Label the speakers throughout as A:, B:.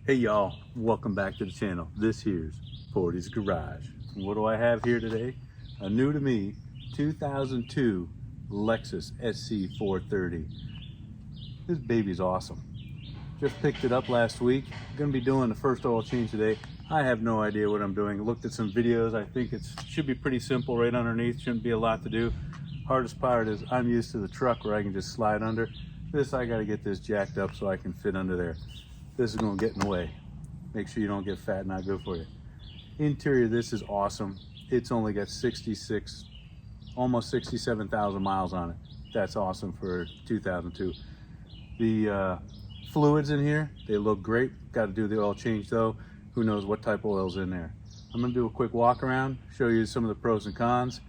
A: Hey y'all, welcome back to the channel. This here's Portie's Garage. And what do I have here today? A new to me 2002 Lexus SC 430. This baby's awesome. Just picked it up last week. Gonna be doing the first oil change today. I have no idea what I'm doing. Looked at some videos. I think it should be pretty simple right underneath. Shouldn't be a lot to do. Hardest part is I'm used to the truck where I can just slide under. This, I gotta get this jacked up so I can fit under there. This is gonna get in the way. Make sure you don't get fat, not good for you. Interior, this is awesome. It's only got 66, almost 67,000 miles on it. That's awesome for 2002. The fluids in here, they look great. Got to do the oil change though. Who knows what type of oil's in there. I'm gonna do a quick walk around, show you some of the pros and cons.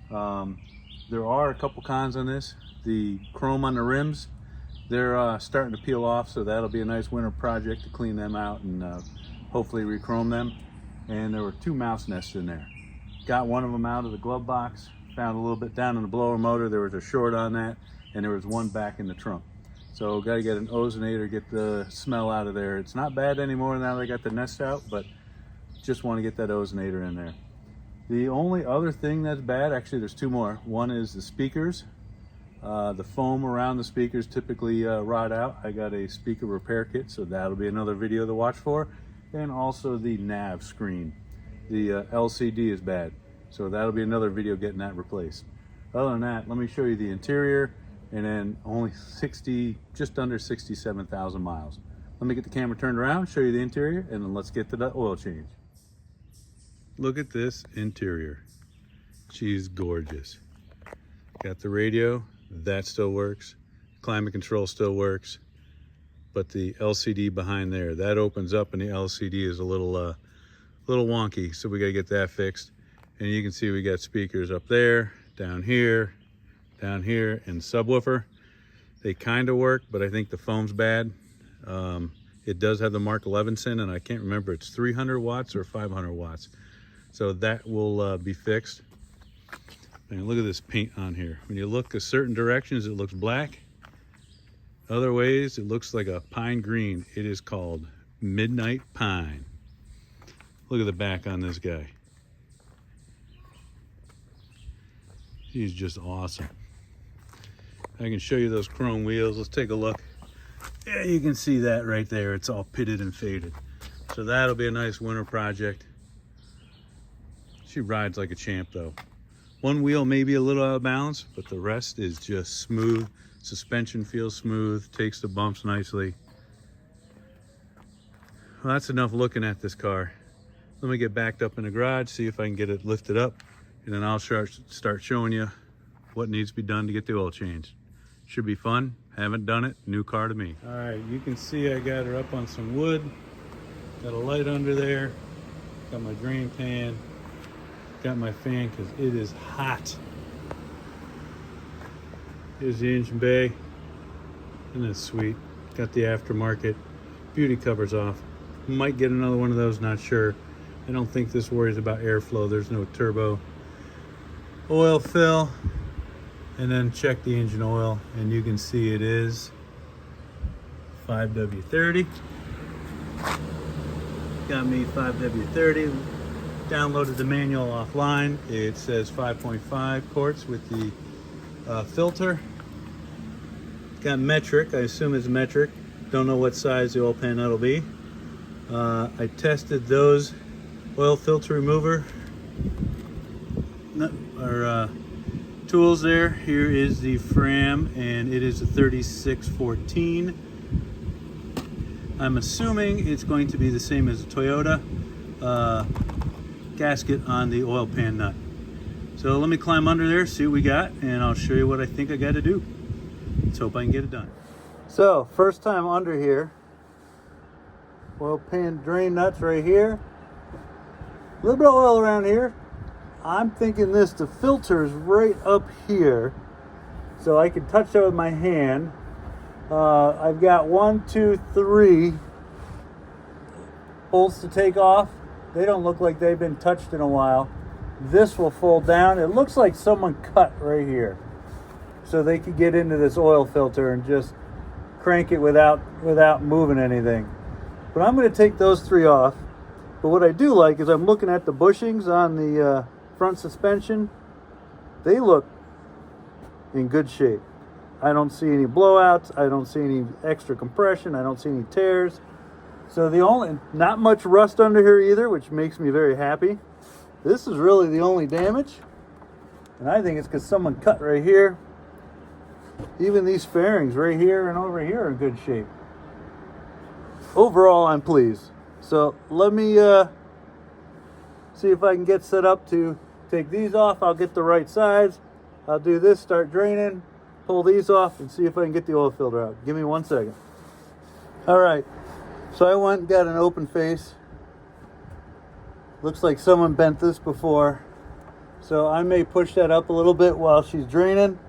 A: There are a couple cons on this. The chrome on the rims, they're starting to peel off, so that'll be a nice winter project to clean them out and hopefully re-chrome them. And there were 2 mouse nests in there. Got one of them out of the glove box, found a little bit down in the blower motor. There was a short on that, and there was one back in the trunk. So got to get an ozonator, get the smell out of there. It's not bad anymore now that I got the nest out, but just want to get that ozonator in there. The only other thing that's bad, actually there's 2 more. One is the speakers. The foam around the speakers typically rot out. I got a speaker repair kit, so that'll be another video to watch for. And also the nav screen. The LCD is bad, so that'll be another video getting that replaced. Other than that, let me show you the interior, and then only just under 67,000 miles. Let me get the camera turned around, show you the interior, and then let's get to the oil change. Look at this interior. She's gorgeous. Got the radio. That still works. Climate control still works, but the LCD behind there, that opens up and the LCD is a little wonky, so we got to get that fixed. And you can see we got speakers up there, down here, and subwoofer. They kind of work, but I think the foam's bad. It does have the Mark 11 in, and I can't remember, it's 300 watts or 500 watts. So that will be fixed. And look at this paint on here. When you look at certain directions, it looks black. Other ways, it looks like a pine green. It is called Midnight Pine. Look at the back on this guy. He's just awesome. I can show you those chrome wheels. Let's take a look. Yeah, you can see that right there. It's all pitted and faded. So that'll be a nice winter project. She rides like a champ though. One wheel may be a little out of balance, but the rest is just smooth. Suspension feels smooth, takes the bumps nicely. Well, that's enough looking at this car. Let me get backed up in the garage, see if I can get it lifted up, and then I'll start showing you what needs to be done to get the oil changed. Should be fun. Haven't done it. New car to me. All right, you can see I got her up on some wood. Got a light under there. Got my drain pan. Got my fan because it is hot. Here's the engine bay. Isn't that sweet? Got the aftermarket beauty covers off. Might get another one of those, not sure. I don't think this worries about airflow. There's no turbo. Oil fill, and then check the engine oil, and you can see it is 5W30. Got me 5W30. Downloaded the manual offline. It says 5.5 quarts with the filter. Got metric. I assume it's metric. Don't know what size the oil pan nut will be. I tested those oil filter remover tools there. Here is the Fram, and it is a 3614. I'm assuming it's going to be the same as a Toyota gasket on the oil pan nut. So let me climb under there, see what we got, and I'll show you what I think I got to do. Let's hope I can get it done. So first time under here. Oil pan drain nuts right here. A little bit of oil around here. I'm thinking the filter is right up here, so I can touch that with my hand. I've got 1, 2, 3 bolts to take off. They don't look like they've been touched in a while. This will fold down. It looks like someone cut right here, so they could get into this oil filter and just crank it without moving anything.
B: But I'm going to take those 3 off. But what I do like is I'm looking at the bushings on the front suspension. They look in good shape. I don't see any blowouts. I don't see any extra compression. I don't see any tears. So not much rust under here either, which makes me very happy. This is really the only damage. And I think it's because someone cut right here. Even these fairings right here and over here are in good shape. Overall, I'm pleased. So let me see if I can get set up to take these off. I'll get the right size. I'll do this, start draining, pull these off, and see if I can get the oil filter out. Give me 1 second. All right, so I went and got an open face. Looks like someone bent this before. So I may push that up a little bit while she's draining.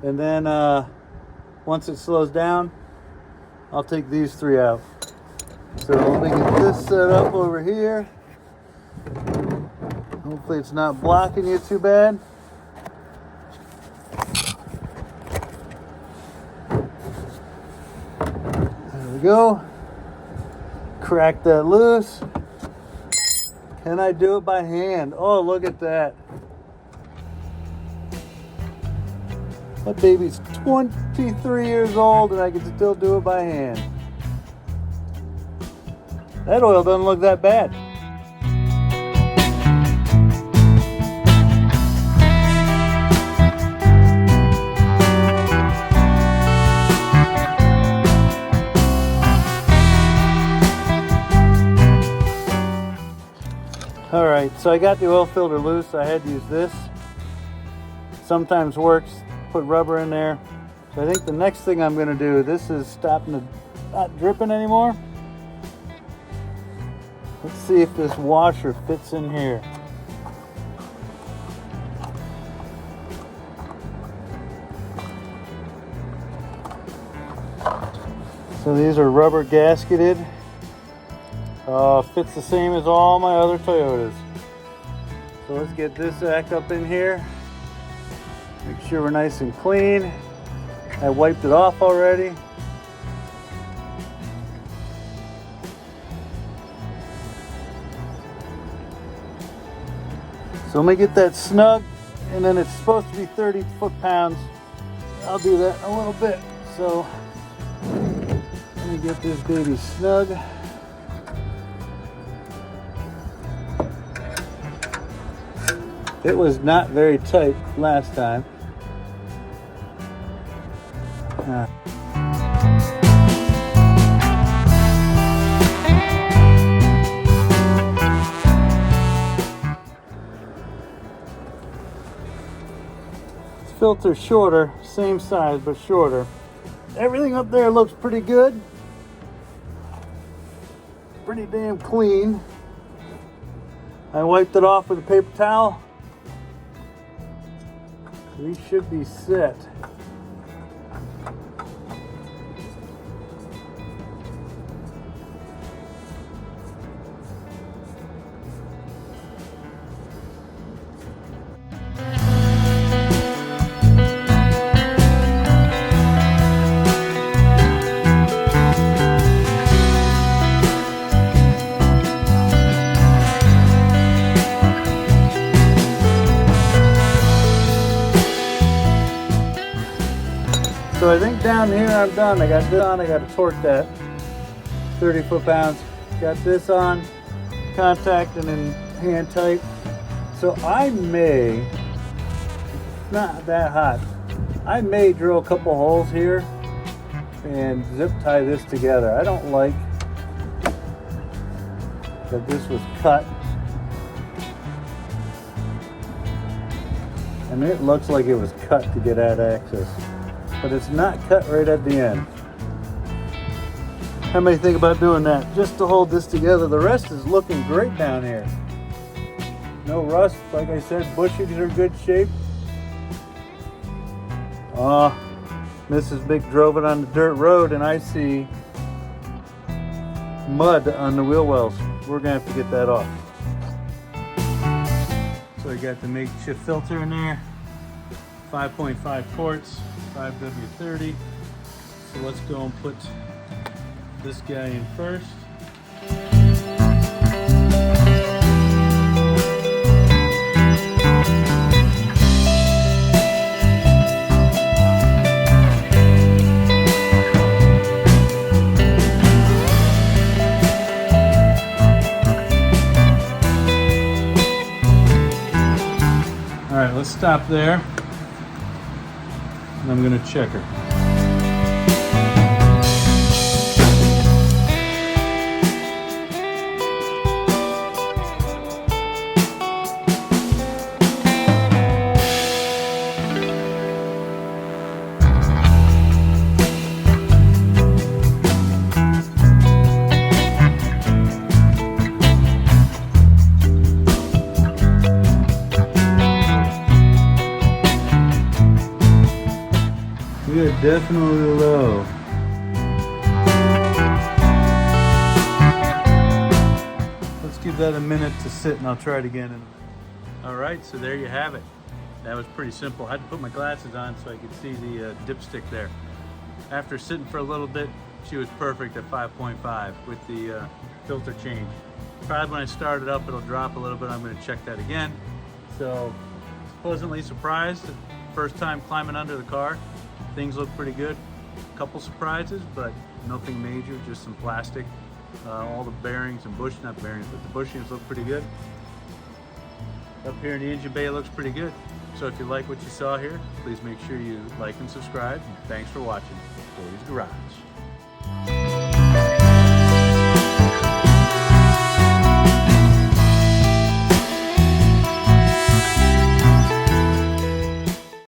B: And then once it slows down, I'll take these 3 out. So let me get this set up over here. Hopefully it's not blocking you too bad. There we go. Crack that loose. Can I do it by hand? Oh, look at that. My baby's 23 years old and I can still do it by hand. That oil doesn't look that bad. All right, so I got the oil filter loose. I had to use this. Sometimes works. Put rubber in there. So I think the next thing I'm going to do, this is stopping the not dripping anymore. Let's see if this washer fits in here. So these are rubber gasketed. Fits the same as all my other Toyotas. So let's get this back up in here. Make sure we're nice and clean. I wiped it off already. So let me get that snug, and then it's supposed to be 30 foot-pounds. I'll do that in a little bit. So let me get this baby snug. It was not very tight last time. Filter shorter, same size but shorter. Everything up there looks pretty good. Pretty damn clean. I wiped it off with a paper towel. We should be set. So I think down here I'm done. I got this on, I got to torque that 30 foot-pounds. Got this on, contact and then hand tight. So I may, not that hot, I may drill a couple holes here and zip tie this together. I don't like that this was cut. I mean, it looks like it was cut to get at access, but it's not cut right at the end. How many think about doing that just to hold this together? The rest is looking great down here. No rust, like I said, bushings are in good shape. Mrs. Mick drove it on the dirt road and I see mud on the wheel wells. We're gonna have to get that off. So I got the makeshift filter in there, 5.5 quarts, 5W30. So let's go and put this guy in first.
A: let's stop there. And I'm gonna check her. We are definitely low. Let's give that a minute to sit and I'll try it again. All right, so there you have it. That was pretty simple. I had to put my glasses on so I could see the dipstick there. After sitting for a little bit, she was perfect at 5.5 with the filter change. Probably when I start it up, it'll drop a little bit. I'm gonna check that again. So, pleasantly surprised. First time climbing under the car. Things look pretty good. A couple surprises, but nothing major, just some plastic. All the bearings and not bearings, but the bushings look pretty good. Up here in the engine bay, it looks pretty good. So if you like what you saw here, please make sure you like and subscribe. Thanks for watching Portie's Garage.